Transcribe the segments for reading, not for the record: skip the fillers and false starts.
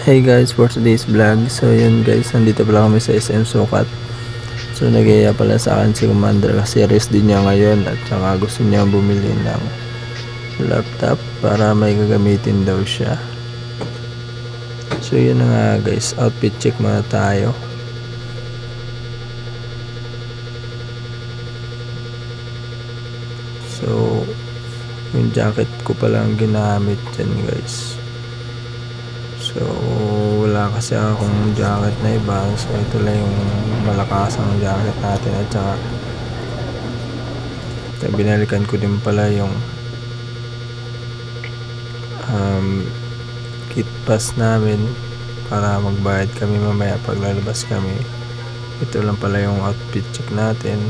Hey guys, for today's vlog. So yun guys, nandito pala kami sa SM Sukat. So nagaya pala sa akin si Commander kasi rest din niya ngayon at saka gusto niya bumili ng laptop para may gagamitin daw siya. So yun na nga guys, outfit check muna tayo. So yung jacket ko palang ginamit dyan guys. So wala kasi akong jacket na iba, so ito lang yung malakasang jacket natin at saka binalikan ko din pala yung kit pass namin para magbayad kami mamaya pag lalabas kami. Ito lang pala yung outfit check natin.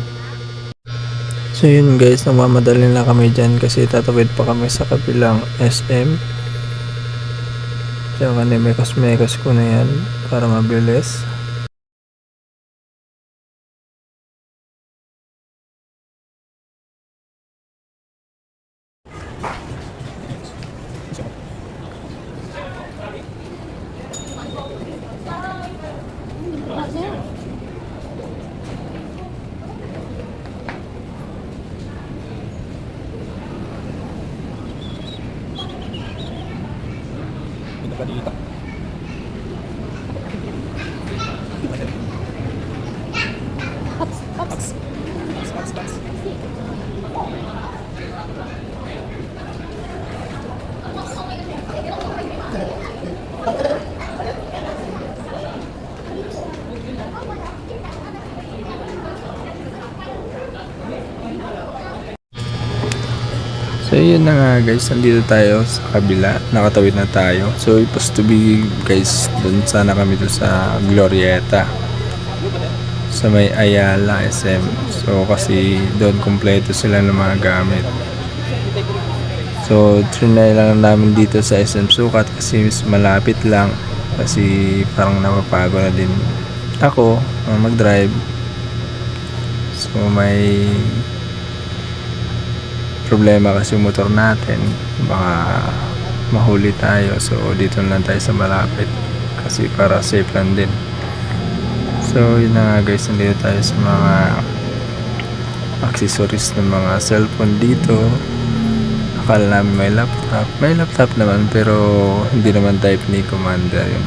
So yun guys, nagmamadali na kami dyan kasi tatawid pa kami sa kabilang SM. So mekos ko na yan para mabilis. So yun na nga guys, nandito tayo sa kabila, nakatawid na tayo. So supposed to be guys, dun sana kami doon sa Glorieta sa may Ayala SM. So kasi doon kompleto sila ng mga gamit. So trinay lang namin dito sa SM Sukat kasi malapit lang, kasi parang napapago na din ako mag-drive. So may problema kasi yung motor natin, baka mahuli tayo, so dito lang tayo sa malapit kasi para safe lang din. So yun na nga guys, nandito tayo sa mga accessories ng mga cellphone dito. Akala namin may laptop naman pero hindi naman type ni Commander yun.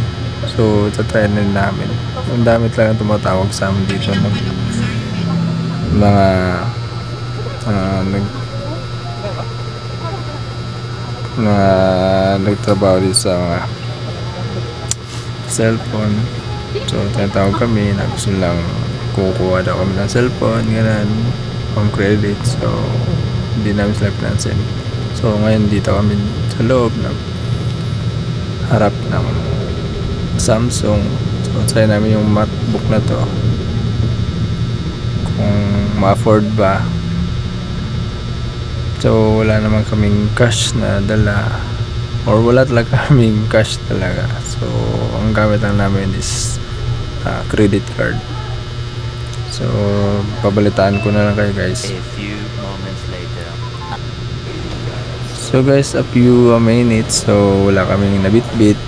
So tatry na namin, ang damit lang ang tumatawag sa amin dito ng mga nagtrabaho dito sa mga cellphone. So tinatawag kami na gusto lang kukuha daw kami ng cellphone, ganun, home credit. So hindi namin sila pinansin. So ngayon dito kami sa loob ng harap ng Samsung. So try namin yung MacBook na to kung ma-afford ba. So wala naman kaming cash na dala, or wala talaga kaming cash talaga. So ang gamit lang namin is credit card. So pabalitaan ko na lang kayo guys. A few moments later. So guys, a few minutes, so wala kaming nabitbit.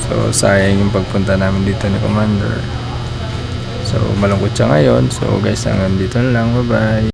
So sayang yung pagpunta namin dito ni Commander. So malungkot siya ngayon. So guys, hanggang dito na lang, bye bye.